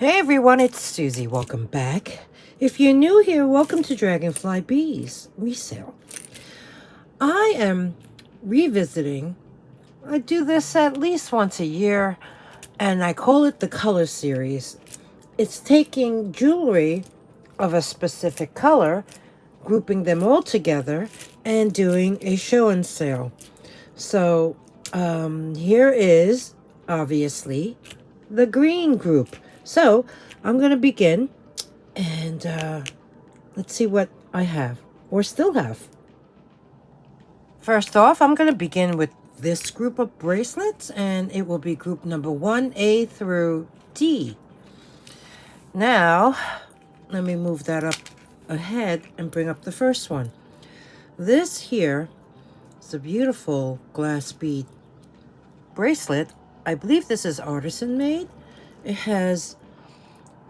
Hey everyone, it's Susie. Welcome back. If you're new here, welcome to Dragonfly Beez Resale. I am revisiting. I do this at least once a year, and I call it the color series. It's taking jewelry of a specific color, grouping them all together, and doing a show and sale. So here is, obviously, the green group. So I'm going to begin, and let's see what I have, or still have. First off, I'm going to begin with this group of bracelets, and it will be group number 1A through D. Now, let me move that up ahead and bring up the first one. This here is a beautiful glass bead bracelet. I believe this is artisan made. It has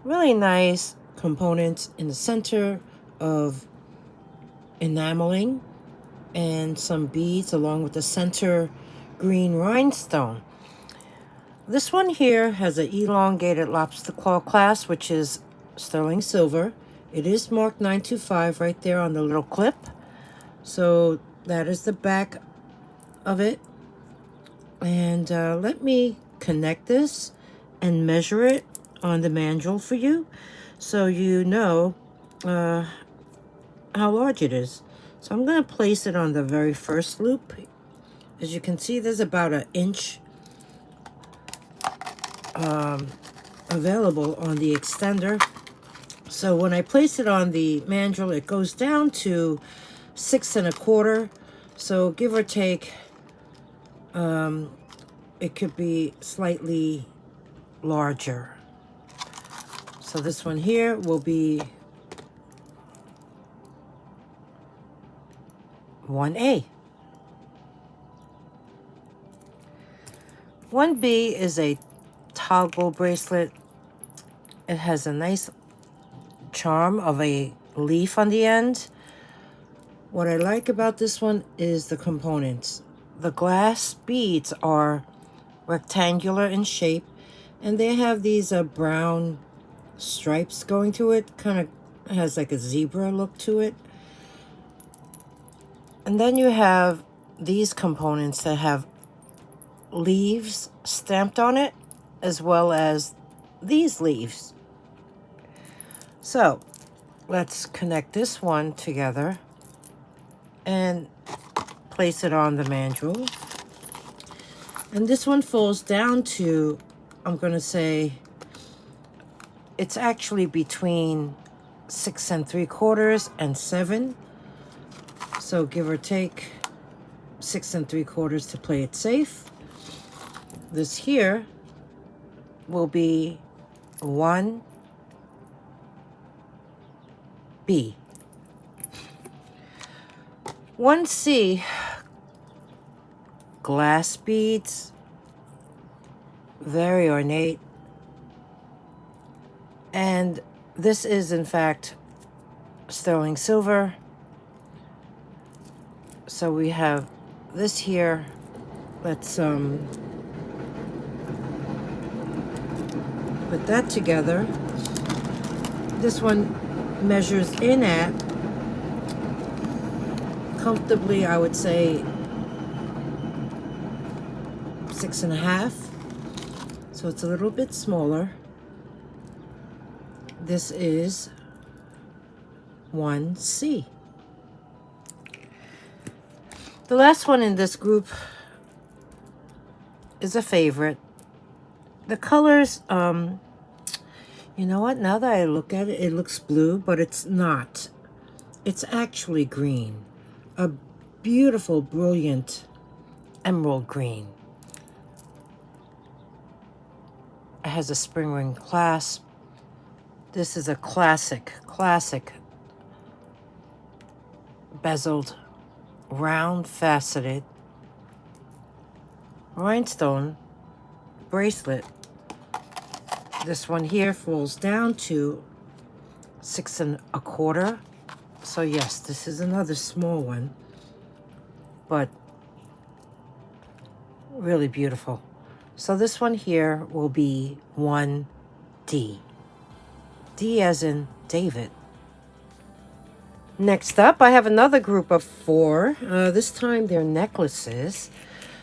really nice components in the center of enameling and some beads along with the center green rhinestone. This one here has an elongated lobster claw clasp, which is sterling silver. It is marked 925 right there on the little clip. So that is the back of it. And let me connect this and measure it on the mandrel for you, so you know how large it is. So I'm going to place it on the very first loop. As you can see, there's about an inch available on the extender. So when I place it on the mandrel, it goes down to 6 1/4. So give or take, it could be slightly larger. So this one here will be 1A. 1B is a toggle bracelet. It has a nice charm of a leaf on the end. What I like about this one is the components. The glass beads are rectangular in shape, and they have these brown stripes going through it. Kind of has like a zebra look to it. And then you have these components that have leaves stamped on it, as well as these leaves. So let's connect this one together and place it on the mandrel. And this one falls down to, I'm going to say, it's actually between 6 3/4 and 7. So give or take 6 3/4 to play it safe. This here will be 1B. 1C, glass beads, very ornate. And this is, in fact, sterling silver. So we have this here. Let's put that together. This one measures in at, comfortably, I would say, 6 1/2. So it's a little bit smaller. This is 1C. The last one in this group is a favorite. The colors, you know what? Now that I look at it, it looks blue, but it's not. It's actually green. A beautiful, brilliant emerald green. It has a spring ring clasp. This is a classic bezeled, round faceted rhinestone bracelet. This one here falls down to 6 1/4. So yes, this is another small one, but really beautiful. So this one here will be 1D. D as in David. Next up, I have another group of 4. This time they're necklaces.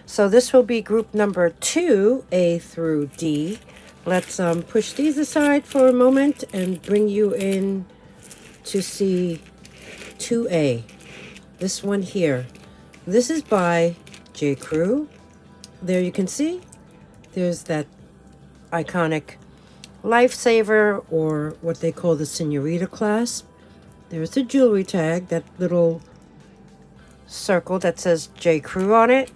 So this will be group number 2, A through D. Let's push these aside for a moment and bring you in to see 2A. This one here. This is by J. Crew. There you can see. There's that iconic lifesaver, or what they call the senorita clasp. There's the jewelry tag, that little circle that says J. Crew on it.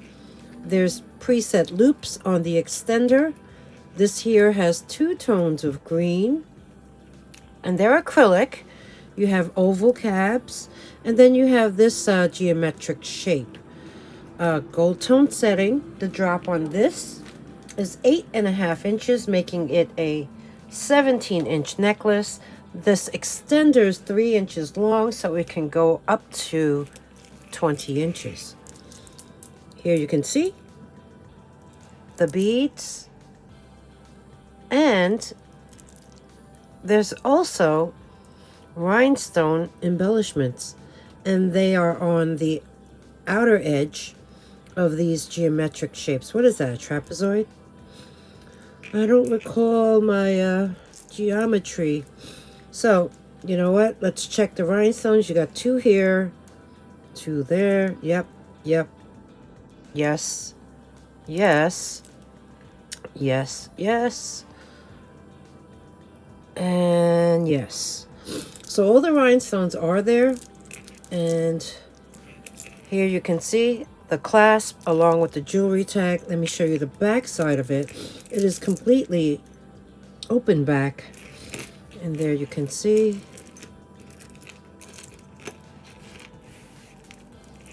There's preset loops on the extender. This here has 2 tones of green, and they're acrylic. You have oval cabs, and then you have this geometric shape. Gold tone setting. The drop on this is 8.5 inches, making it a 17-inch necklace. This extender is 3 inches long, so it can go up to 20 inches. Here you can see the beads, and there's also rhinestone embellishments, and they are on the outer edge of these geometric shapes. What is that, a trapezoid? I don't recall my geometry. So, you know what? Let's check the rhinestones. You got 2 here, 2 there. Yep, yep. Yes, yes, yes, yes, and yes. So all the rhinestones are there, and here you can see the clasp along with the jewelry tag. Let me show you the back side of it. It is completely open back, and there you can see.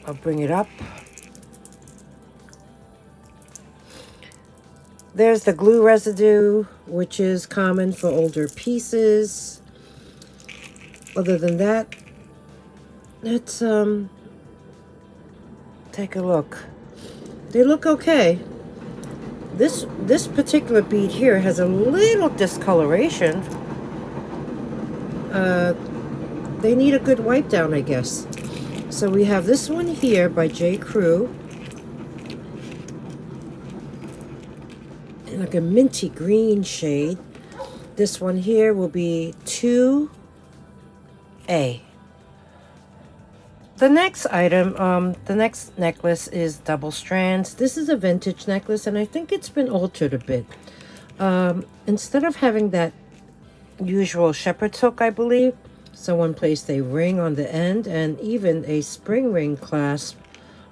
I'll bring it up. There's the glue residue, which is common for older pieces. Other than that, let's take a look. They look okay. This particular bead here has a little discoloration. They need a good wipe down, I guess. So we have this one here by J. Crew, in like a minty green shade. This one here will be 2A. The next item, the next necklace is double strands. This is a vintage necklace, and I think it's been altered a bit. Instead of having that usual shepherd's hook, I believe, someone placed a ring on the end and even a spring ring clasp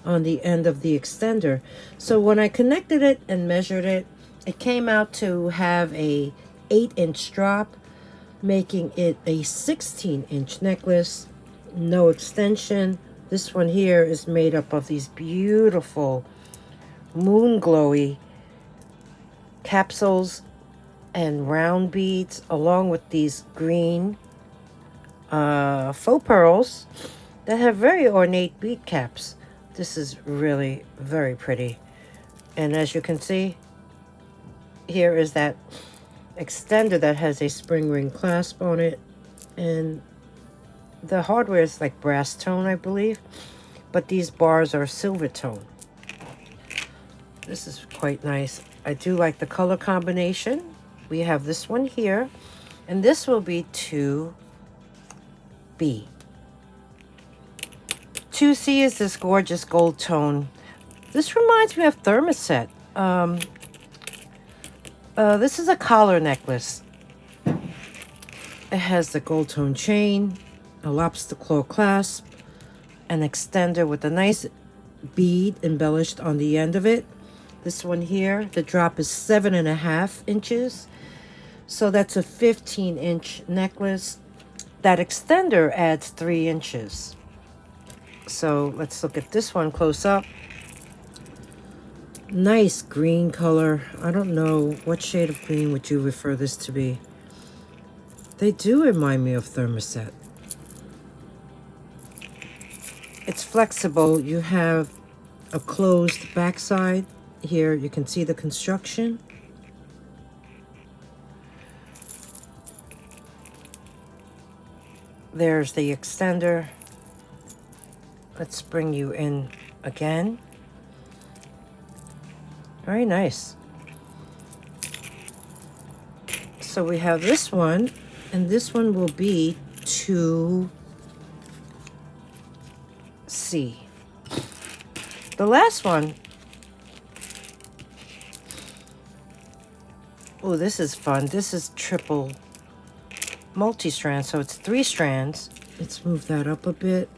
on the end of the extender. So when I connected it and measured it, it came out to have a 8-inch drop, making it a 16-inch necklace. No extension. This one here is made up of these beautiful moon glowy capsules and round beads, along with these green faux pearls that have very ornate bead caps. This is really very pretty. And as you can see, here is that extender that has a spring ring clasp on it, and the hardware is like brass tone, I believe, but these bars are silver tone. This is quite nice. I do like the color combination. We have this one here, and this will be 2B. 2C is this gorgeous gold tone. This reminds me of thermoset. This is a collar necklace. It has the gold tone chain, a lobster claw clasp, an extender with a nice bead embellished on the end of it. This one here, the drop is 7.5 inches. So that's a 15-inch necklace. That extender adds 3 inches. So let's look at this one close up. Nice green color. I don't know, what shade of green would you refer this to be? They do remind me of thermoset. It's flexible. You have a closed backside. Here you can see the construction. There's the extender. Let's bring you in again. Very nice. So we have this one, and this one will be 2C. The last one, oh, this is fun. This is triple multi-strand, so it's 3 strands. Let's move that up a bit.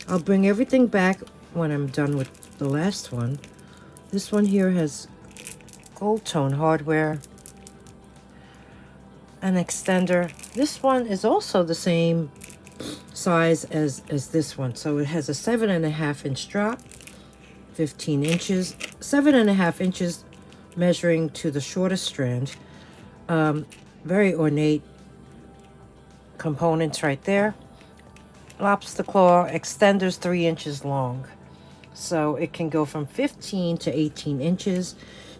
I'll bring everything back when I'm done with the last one. This one here has gold tone hardware, an extender. This one is also the same size as this one, so it has a 7.5 inch drop, 15 inches, 7.5 inches measuring to the shortest strand. Very ornate components right there. Lobster claw extenders 3 inches long, so it can go from 15 to 18 inches.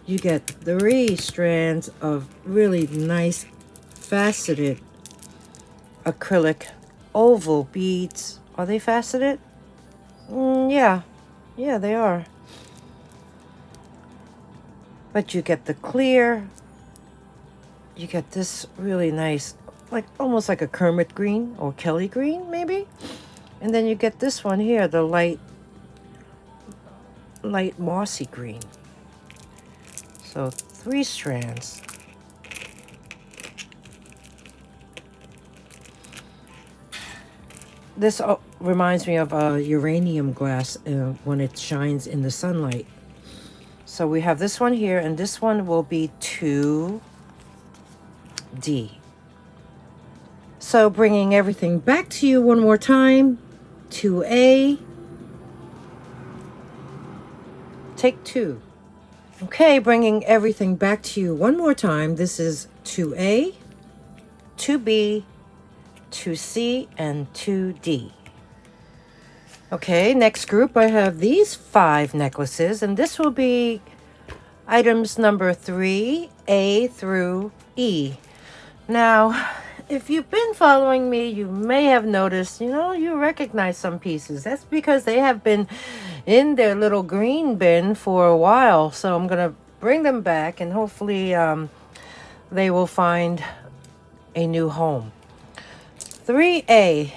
You get 3 strands of really nice faceted acrylic oval beads. Are they faceted? Yeah, they are. But you get the clear, you get this really nice, like almost like a Kermit green or Kelly green maybe. And then you get this one here, the light mossy green. So 3 strands. This reminds me of uranium glass when it shines in the sunlight. So we have this one here, and this one will be 2D. So bringing everything back to you one more time. 2A. Take 2. Okay, bringing everything back to you one more time. This is 2A, 2B, 2C, and 2D. Okay, next group, I have these 5 necklaces, and this will be items number 3A through E. Now, if you've been following me, you may have noticed, you recognize some pieces. That's because they have been in their little green bin for a while. So I'm going to bring them back, and hopefully they will find a new home. 3A,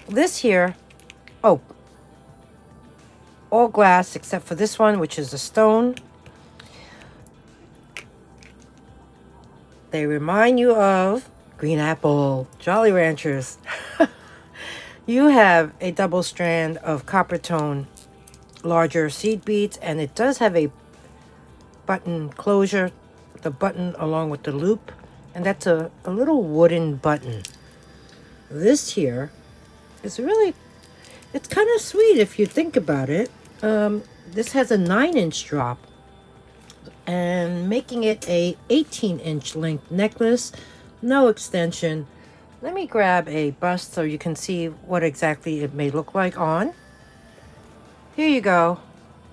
this here, all glass except for this one, which is a stone. They remind you of Green Apple, Jolly Ranchers. You have a double strand of copper tone, larger seed beads, and it does have a button closure, the button along with the loop, and that's a little wooden button. This here is really, it's kind of sweet if you think about it. This has a 9-inch drop, and making it a 18-inch length necklace, no extension. Let me grab a bust so you can see what exactly it may look like on. Here you go.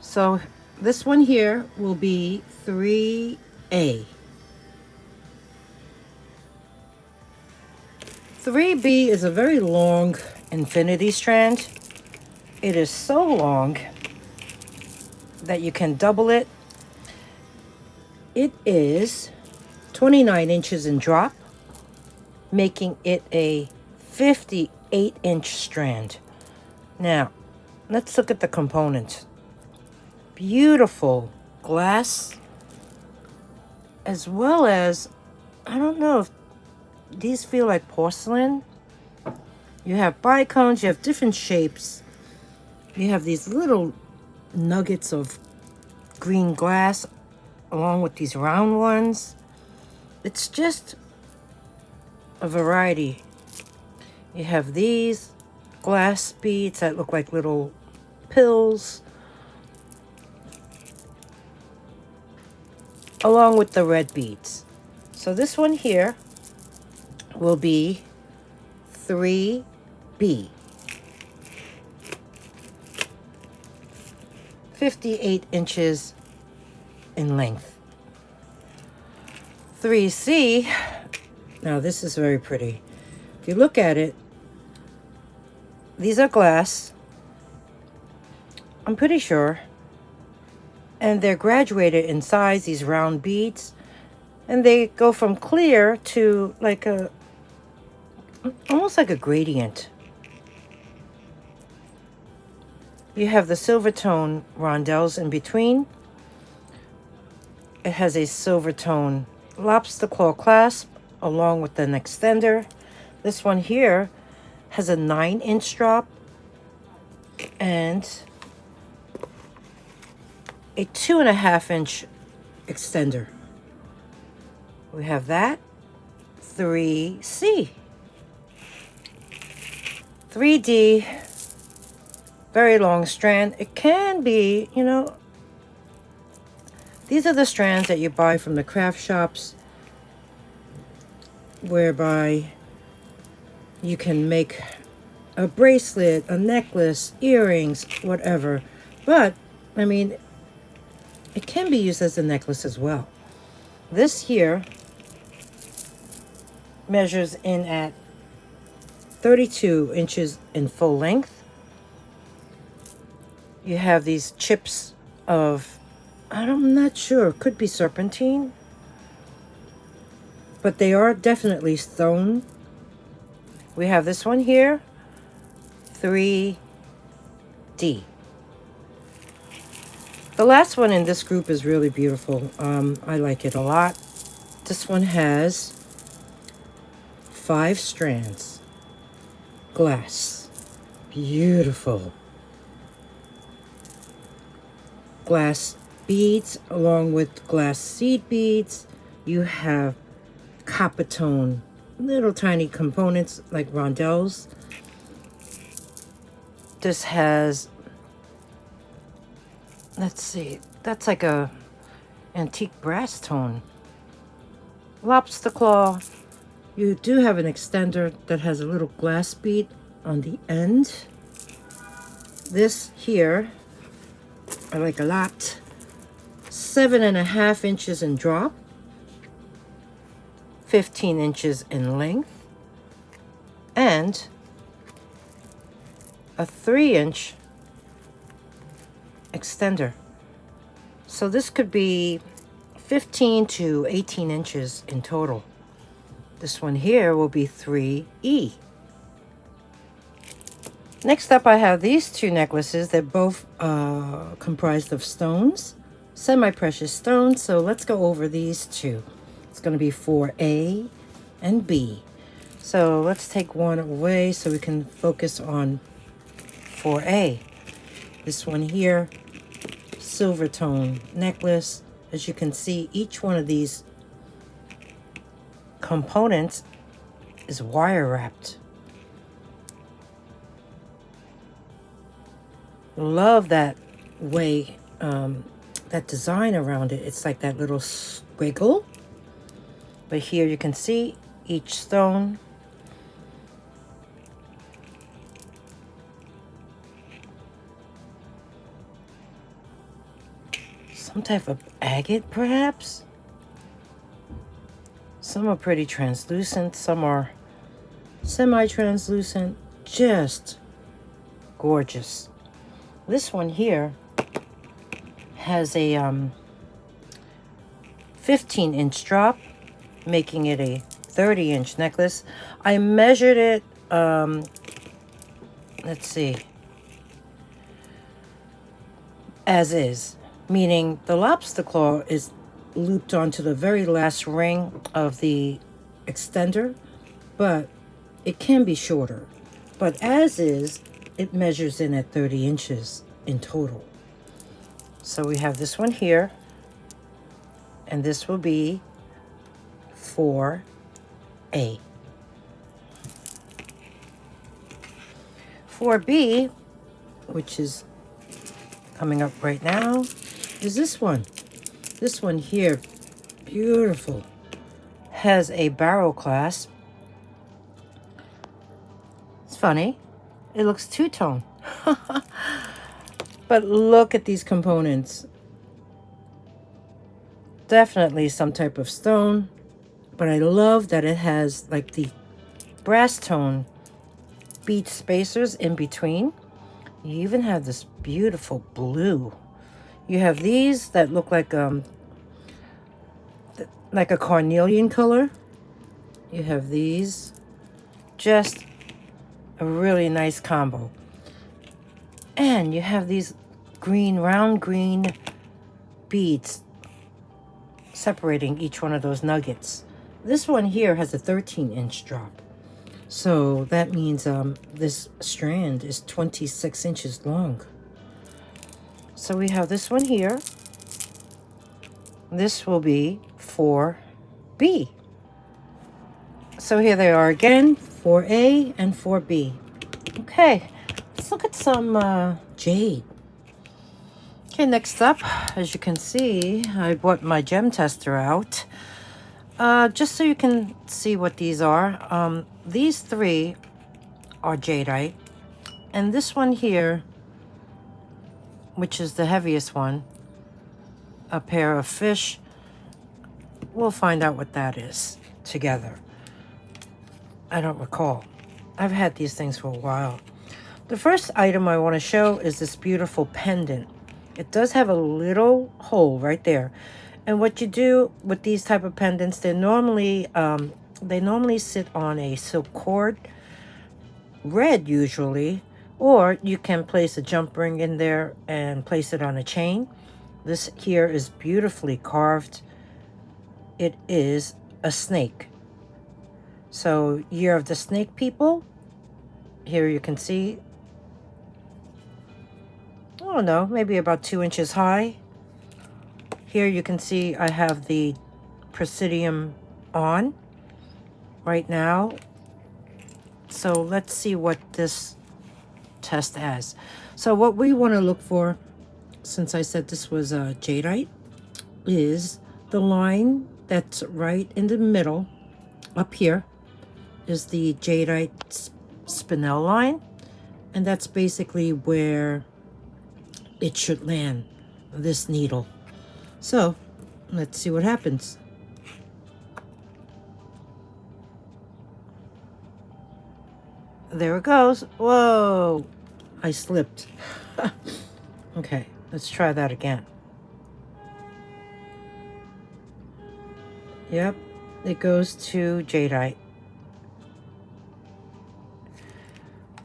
So this one here will be 3A. 3B is a very long infinity strand. It is so long that you can double it. It is 29 inches in drop, making it a 58-inch strand. Now, let's look at the components. Beautiful glass, as well as, I don't know if these feel like porcelain. You have bicones, you have different shapes. You have these little nuggets of green glass along with these round ones. It's just a variety. You have these glass beads that look like little pills, along with the red beads. So this one here will be 3B. 58 inches in length. 3C, now this is very pretty. If you look at it, These are glass, I'm pretty sure. And they're graduated in size, these round beads. And they go from clear to like almost like a gradient. You have the silver tone rondelles in between. It has a silver tone lobster claw clasp along with an extender. This one here has a 9-inch drop and a 2.5-inch extender. We have that. 3C. 3D. Very long strand. It can be, you know, these are the strands that you buy from the craft shops, whereby you can make a bracelet, a necklace, earrings, whatever. But, I mean, it can be used as a necklace as well. This here measures in at 32 inches in full length. You have these chips of, I'm not sure, could be serpentine, but they are definitely stone. We have this one here, 3D. The last one in this group is really beautiful. I like it a lot. This one has 5 strands. Glass. Beautiful. Glass beads along with glass seed beads. You have copper tone, little tiny components like rondelles. This has, let's see, that's like a antique brass tone. Lobster claw. You do have an extender that has a little glass bead on the end. This here, I like a lot. 7.5 inches in drop. 15 inches in length. And a 3-inch extender. So this could be 15 to 18 inches in total. This one here will be 3E. Next up, I have these 2 necklaces. They're both comprised of stones, semi-precious stones. So let's go over these 2. It's going to be 4A and B. So let's take one away so we can focus on 4A. This one here, silver tone necklace. As you can see, each one of these components is wire wrapped. Love that way, that design around it. It's like that little squiggle. But here you can see each stone. Some type of agate, perhaps? Some are pretty translucent. Some are semi-translucent. Just gorgeous. This one here has a 15-inch drop, making it a 30-inch necklace. I measured it, let's see, as is, meaning the lobster claw is looped onto the very last ring of the extender, but it can be shorter. But as is, it measures in at 30 inches in total. So we have this one here, and this will be 4A. 4B, which is coming up right now, is this one. This one here, beautiful, has a barrel clasp. It's funny. It looks two-tone. But look at these components. Definitely some type of stone. But I love that it has like the brass tone bead spacers in between. You even have this beautiful blue. You have these that look like a carnelian color. You have these. Just a really nice combo. And you have these green, round green beads separating each one of those nuggets. This one here has a 13-inch drop. So that means this strand is 26 inches long. So we have this one here. This will be 4B. So here they are again, 4A and 4B. Okay, let's look at some jade. Okay, next up, as you can see, I brought my gem tester out. Just so you can see what these are. These three are jadeite. And this one here, which is the heaviest one, a pair of fish. We'll find out what that is together. I don't recall. I've had these things for a while. The first item I want to show is this beautiful pendant. It does have a little hole right there. And what you do with these type of pendants, they normally sit on a silk cord, red usually, or you can place a jump ring in there and place it on a chain. This here is beautifully carved. It is a snake. So, Year of the Snake people. Here you can see, I don't know, maybe about 2 inches high. Here you can see I have the Presidium on right now. So let's see what this test has. So what we want to look for, since I said this was jadeite, is the line that's right in the middle up here is the jadeite spinel line, and that's basically where it should land, this needle. So let's see what happens. There it goes. Whoa, I slipped. Okay, let's try that again. Yep, it goes to jadeite.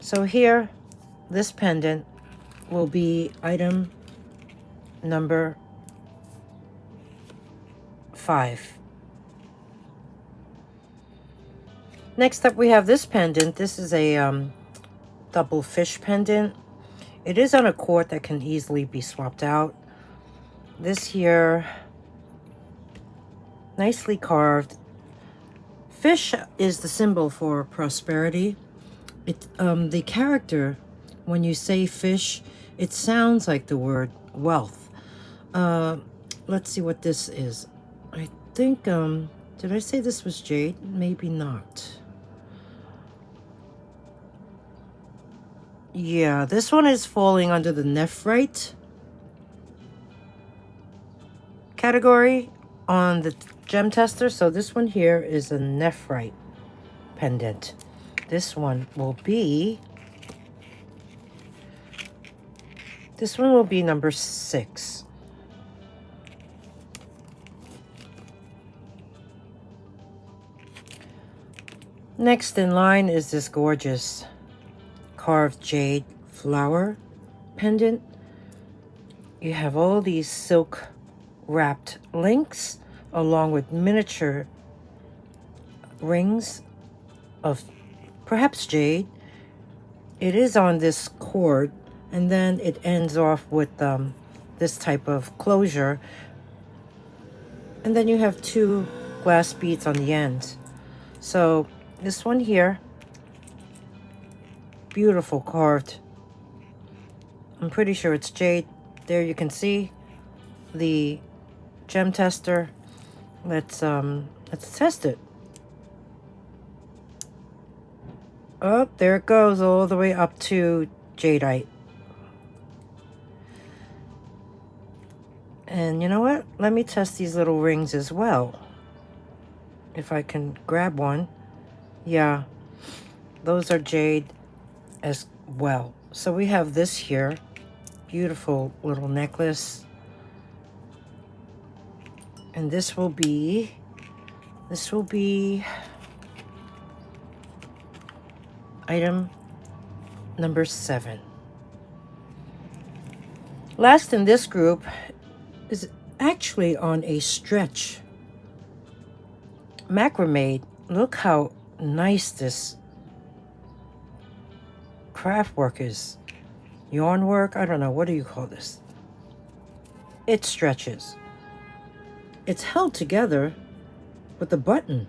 So here, this pendant will be item number 5. Next up, we have this pendant. This is a double fish pendant. It is on a cord that can easily be swapped out. This here, nicely carved. Fish is the symbol for prosperity. The character, when you say fish, it sounds like the word wealth. Let's see what this is. I think, did I say this was jade? Maybe not. Yeah, this one is falling under the nephrite category on the gem tester. So this one here is a nephrite pendant. This one will be number 6. Next in line is this gorgeous carved jade flower pendant. You have all these silk wrapped links along with miniature rings of perhaps jade. It is on this cord, and then it ends off with this type of closure, and then you have 2 glass beads on the end. So this one here, beautiful carved. I'm pretty sure it's jade. There you can see the gem tester. Let's test it. Oh, there it goes all the way up to jadeite. And you know what? Let me test these little rings as well. If I can grab one. Yeah, those are jade. as well. So we have this here, beautiful little necklace. And this will be item number 7. Last in this group is actually on a stretch macrame. Look how nice this craft work is. Yarn work, I don't know, what do you call this? It stretches. It's held together with a button,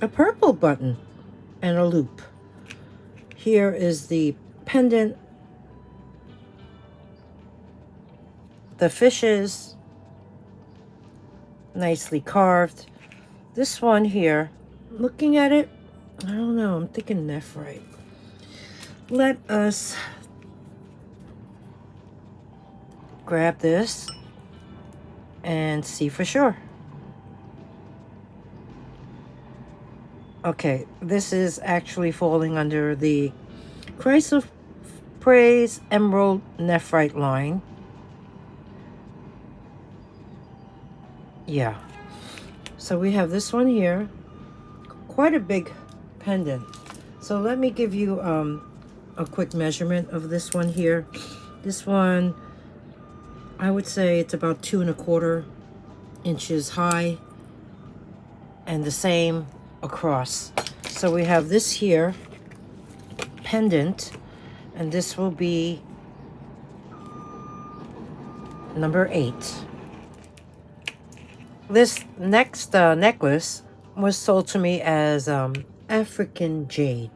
a purple button, and a loop. Here is the pendant, the fishes, nicely carved. This one here, looking at it, I don't know, I'm thinking nephrite. Let us grab this and see for sure. Okay, this is actually falling under the Chrysoprase Emerald Nephrite line. Yeah. So we have this one here, quite a big pendant. So let me give you a quick measurement of this one here. This one, I would say it's about 2¼ inches high, and the same across. So we have this here pendant, and this will be number 8. This next necklace was sold to me as African jade.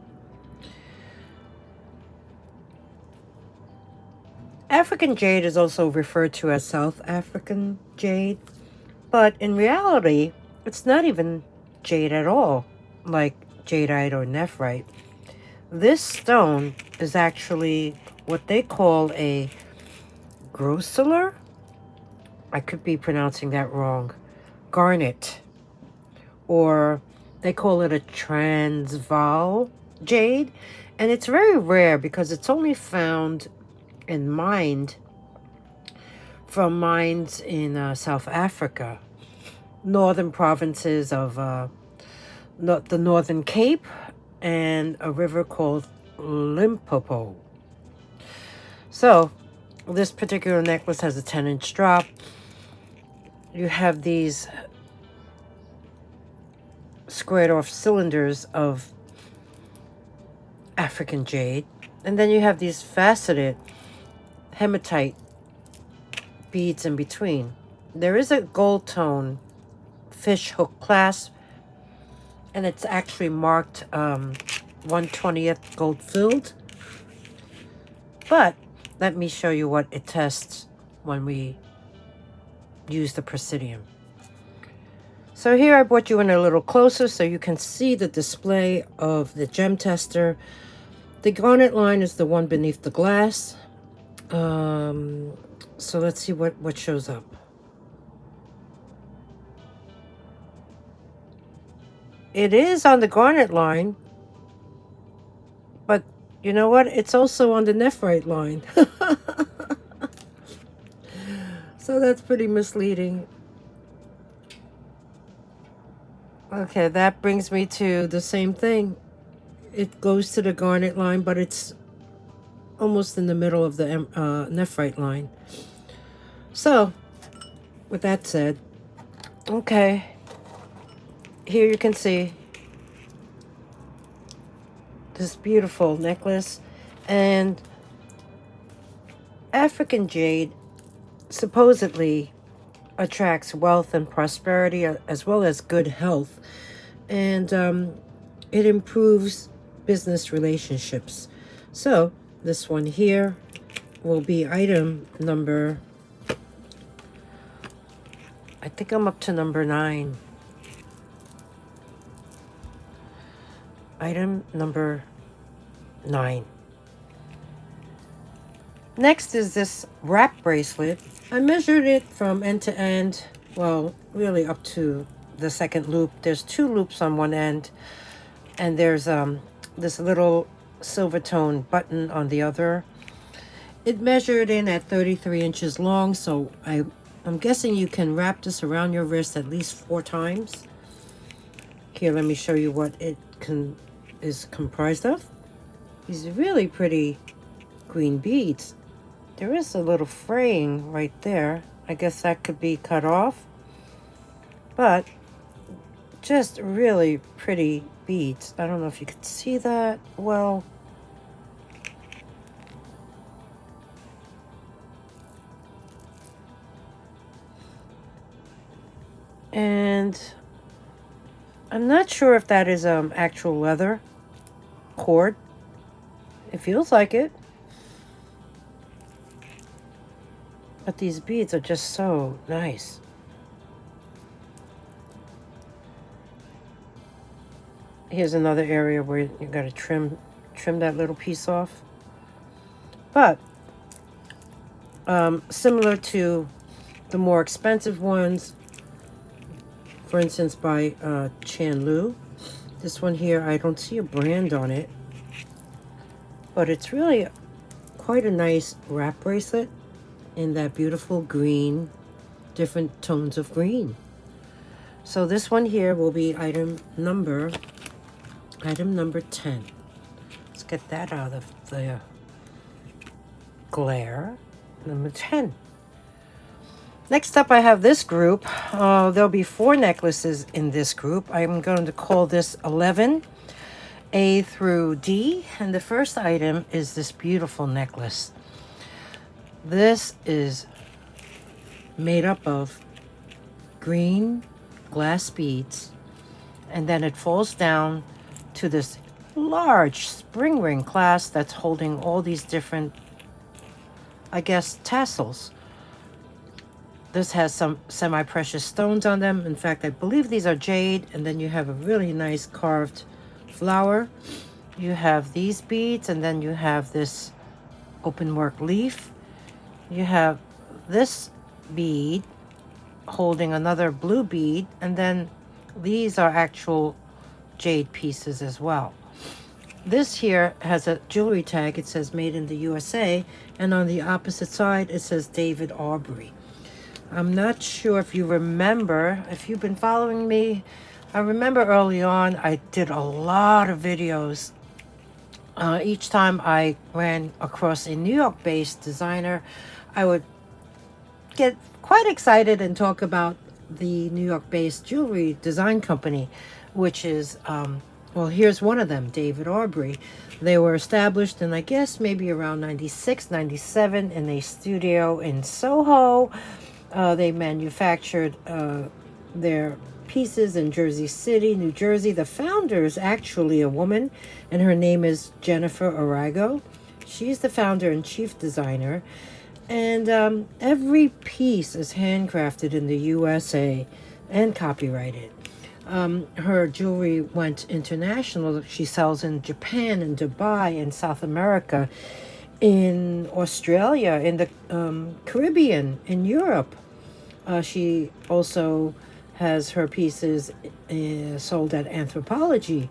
African jade is also referred to as South African jade, but in reality, it's not even jade at all, like jadeite or nephrite. This stone is actually what they call a grossular. I could be pronouncing that wrong. Garnet, or they call it a Transvaal jade, and it's very rare because it's only found and mined from mines in South Africa, northern provinces of the Northern Cape, and a river called Limpopo. So this particular necklace has a 10-inch drop. You have these squared off cylinders of African jade, and then you have these faceted hematite beads in between. There is a gold tone fish hook clasp, and it's actually marked 1/20th gold filled. But let me show you what it tests when we use the Presidium. So here I brought you in a little closer so you can see the display of the gem tester. The garnet line is the one beneath the glass. So let's see what shows up. It is on the garnet line, but you know what? It's also on the nephrite line. So that's pretty misleading. Okay, that brings me to the same thing. It goes to the garnet line, but it's almost in the middle of the nephrite line. So, with that said, okay, here you can see this beautiful necklace, and African jade supposedly attracts wealth and prosperity, as well as good health, and it improves business relationships. So this one here will be item number, I think I'm up to number 9. Item number 9. Next is this wrap bracelet. I measured it from end to end, well, really up to the second loop. There's 2 loops on one end, and there's this little silver tone button on the other. It measured in at 33 inches long, so I'm guessing you can wrap this around your wrist at least 4 times. Here, let me show you what it is comprised of. These really pretty green beads. There is a little fraying right there. I guess that could be cut off. But just really pretty beads. I don't know if you could see that well. And I'm not sure if that is actual leather cord. It feels like it. But these beads are just so nice. Here's another area where you got to trim that little piece off. But similar to the more expensive ones, for instance, by Chanlu. This one here, I don't see a brand on it, but it's really quite a nice wrap bracelet in that beautiful green, different tones of green. So this one here will be item number 10. Let's get that out of the glare. Number 10. Next up, I have this group. There'll be 4 necklaces in this group. I'm going to call this 11, A through D. And the first item is this beautiful necklace. This is made up of green glass beads, and then it falls down to this large spring ring clasp that's holding all these different, I guess, tassels. This has some semi-precious stones on them. In fact, I believe these are jade, and then you have a really nice carved flower. You have these beads, and then you have this open work leaf. You have this bead holding another blue bead, and then these are actual jade pieces as well. This here has a jewelry tag. It says made in the USA, and on the opposite side it says David Aubrey. I'm not sure if you remember, if you've been following me, I remember early on I did a lot of videos. Each time I ran across a New York-based designer, I would get quite excited and talk about the New York-based jewelry design company, which is, well, here's one of them, David Aubrey. They were established in, I guess, maybe around 96, 97 in a studio in Soho. They manufactured their pieces in Jersey City, New Jersey. The founder is actually a woman, and her name is Jennifer Arago. She's the founder and chief designer. And every piece is handcrafted in the USA and copyrighted. Her jewelry went international. She sells in Japan and Dubai and South America, in Australia, in the Caribbean, in Europe. She also has her pieces sold at Anthropology,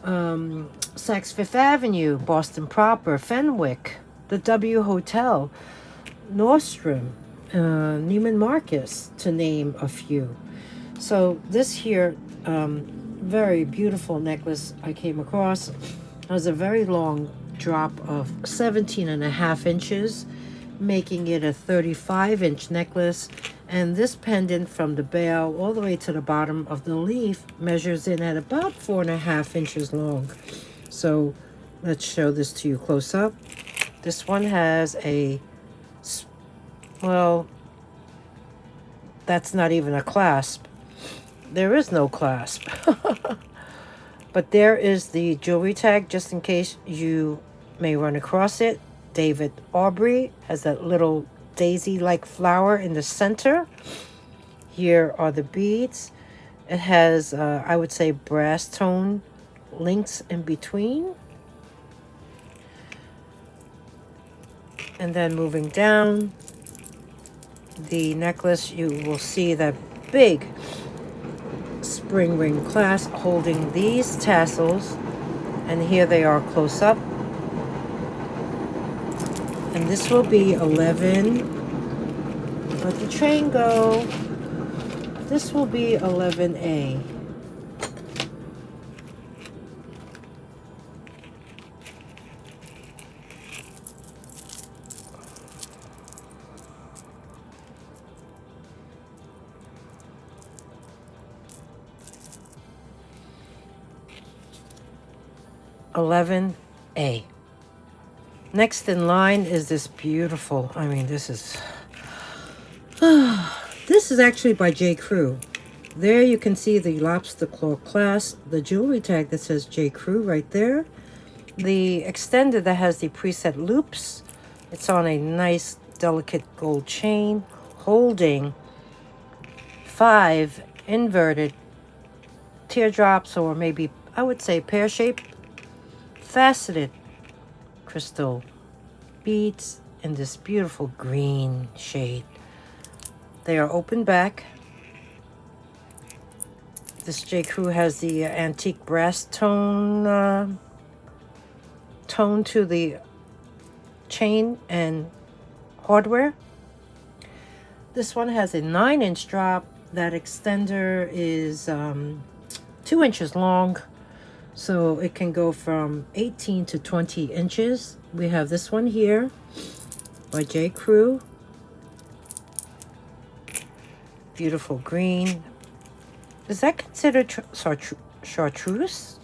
Saks Fifth Avenue, Boston Proper, Fenwick, the W Hotel, Nordstrom, Neiman Marcus, to name a few. So this here, very beautiful necklace I came across has a very long drop of 17.5 inches, making it a 35-inch necklace. And this pendant from the bail all the way to the bottom of the leaf measures in at about 4.5 inches long. So let's show this to you close up. This one has a, well, that's not even a clasp. There is no clasp. But there is the jewelry tag, just in case you may run across it. David Aubrey has that little daisy-like flower in the center. Here are the beads. It has, I would say, brass tone links in between. And then moving down the necklace, you will see that big spring ring clasp holding these tassels. And here they are close up. And this will be 11. Let the train go. This will be 11A. $11A. Next in line is this beautiful, I mean, this is this is actually by J. Crew. There you can see the lobster claw clasp, the jewelry tag that says J. Crew right there. The extender that has the preset loops. It's on a nice delicate gold chain holding 5 inverted teardrops, or maybe I would say pear-shaped faceted crystal beads in this beautiful green shade. They are open back. This J. Crew has the antique brass tone to the chain and hardware. This one has a 9-inch drop. That extender is 2 inches long, so it can go from 18 to 20 inches. We have this one here by J. Crew. Beautiful green. Is that considered chartreuse?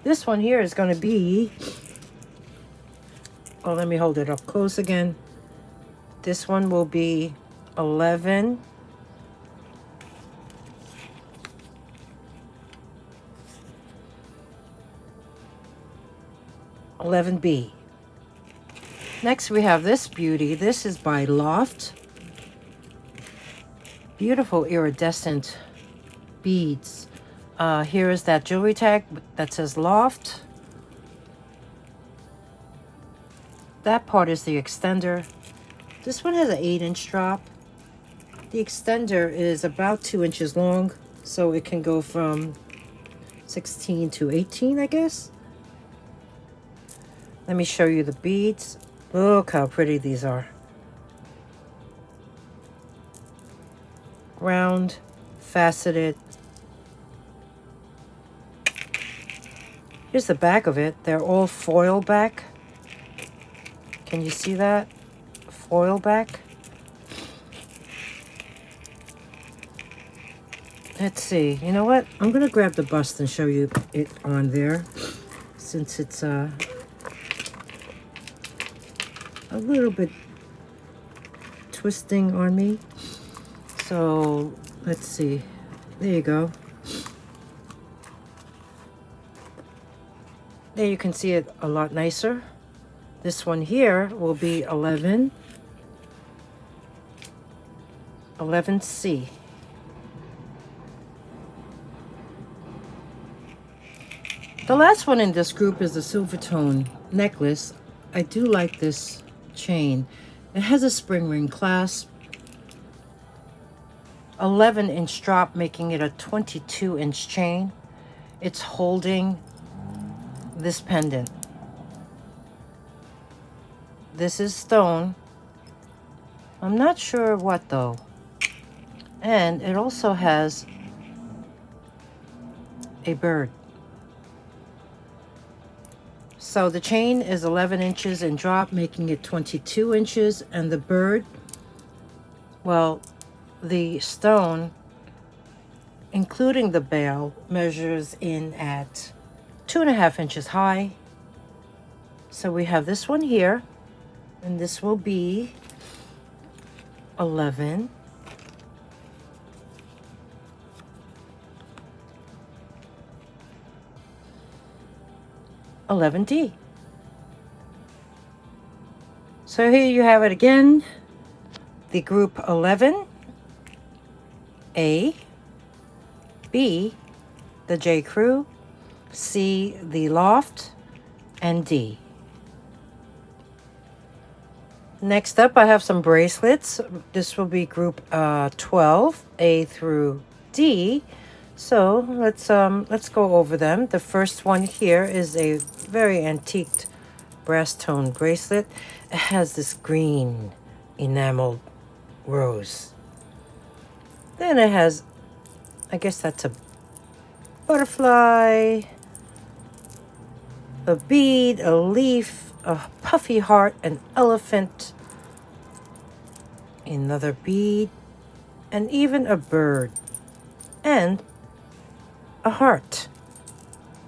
This one here is going to be, oh, let me hold it up close again. This one will be 11. $11B. Next we have this beauty. This is by Loft. Beautiful iridescent beads. Here is that jewelry tag that says Loft. That part is the extender. This one has an 8-inch drop. The extender is about 2 inches long, so it can go from 16 to 18, I guess. Let me show you the beads. Look how pretty these are. Round, faceted. Here's the back of it. They're all foil back. Can you see that? Foil back. Let's see. You know what? I'm going to grab the bust and show you it on there, since it's a little bit twisting on me. So let's see. There you go. There you can see it a lot nicer. This one here will be 11C. The last one in this group is the silver tone necklace. I do like this chain. It has a spring ring clasp, 11-inch drop, making it a 22-inch chain. It's holding this pendant. This is stone. I'm not sure what though. And it also has a bird. So the chain is 11 inches in drop, making it 22 inches. And the bird, well, the stone, including the bale, measures in at 2.5 inches high. So we have this one here, and this will be 11. $11D. So here you have it again. The group 11, A, B, the J. Crew, C, the Loft, and D. Next up, I have some bracelets. This will be group 12, A through D. So let's go over them. The first one here is a very antiqued brass tone bracelet. It has this green enameled rose. Then it has, I guess that's a butterfly, a bead, a leaf, a puffy heart, an elephant, another bead, and even a bird, and a heart,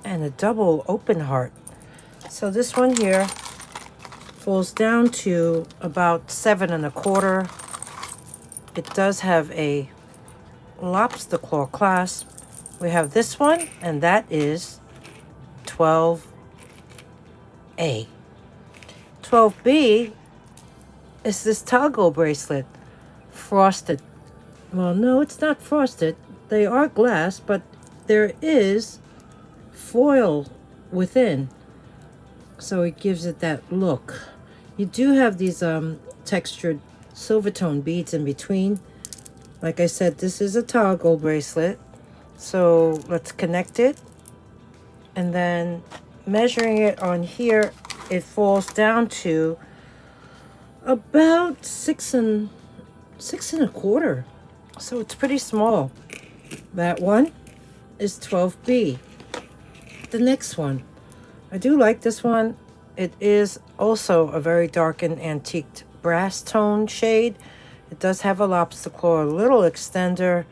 and a double open heart. So this one here falls down to about 7 1/4. It does have a lobster claw clasp. We have this one, and that is 12A. 12B is this toggle bracelet, frosted. Well, no, it's not frosted. They are glass, but there is foil within, so it gives it that look. You do have these textured silver tone beads in between. Like I said, this is a toggle bracelet. So let's connect it. And then measuring it on here, it falls down to about 6 1/4. So it's pretty small. That one is 12B. The next one, I do like this one. It is also a very darkened antiqued brass tone shade. It does have a lobster claw, a little extender.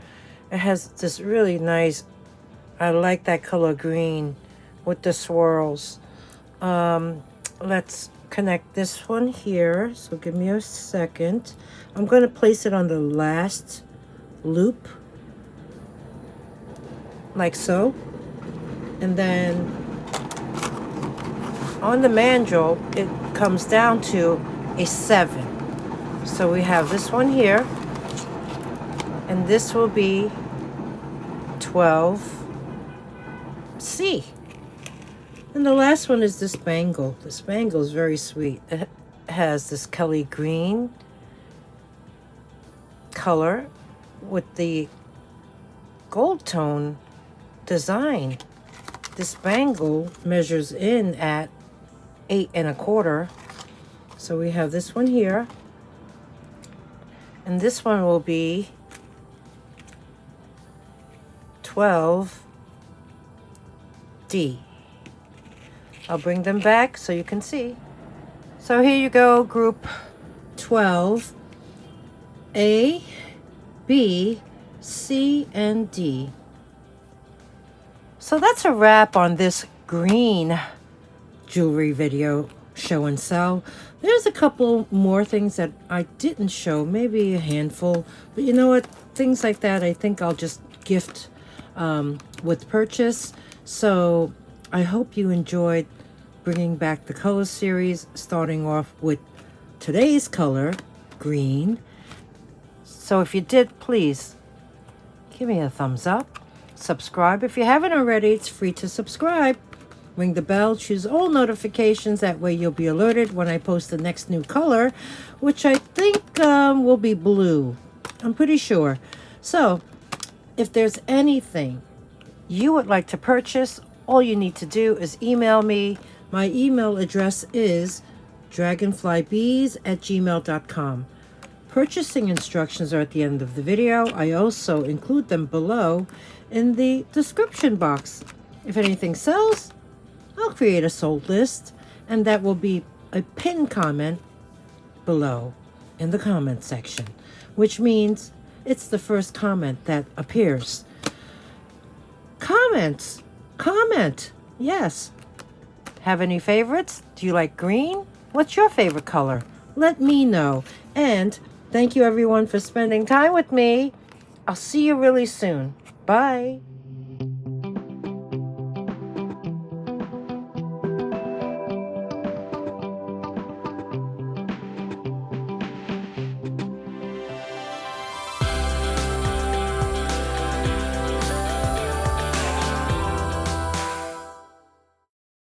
It has this really nice, I like that color green with the swirls. Let's connect this one here. So give me a second. I'm going to place it on the last loop, like so. And then on the mandrel, it comes down to a 7. So we have this one here, and this will be 12C. And the last one is this bangle. This bangle is very sweet. It has this Kelly green color with the gold tone design. This bangle measures in at 8 1/4. So we have this one here. And this one will be 12D. I'll bring them back so you can see. So here you go, group 12, A, B, C, and D. So that's a wrap on this green jewelry video show and sell. There's a couple more things that I didn't show, maybe a handful, but you know what, things like that I think I'll just gift with purchase. So I hope you enjoyed bringing back the color series, starting off with today's color, green. So if you did, please give me a thumbs up, subscribe if you haven't already. It's free to subscribe. Ring the bell, choose all notifications. That way you'll be alerted when I post the next new color, which I think will be blue. I'm pretty sure. So if there's anything you would like to purchase, all you need to do is email me. My email address is dragonflybeez@gmail.com. Purchasing instructions are at the end of the video. I also include them below in the description box. If anything sells, I'll create a sold list, and that will be a pinned comment below in the comment section, which means it's the first comment that appears. Comment, yes. Have any favorites? Do you like green? What's your favorite color? Let me know. And thank you everyone for spending time with me. I'll see you really soon. Bye.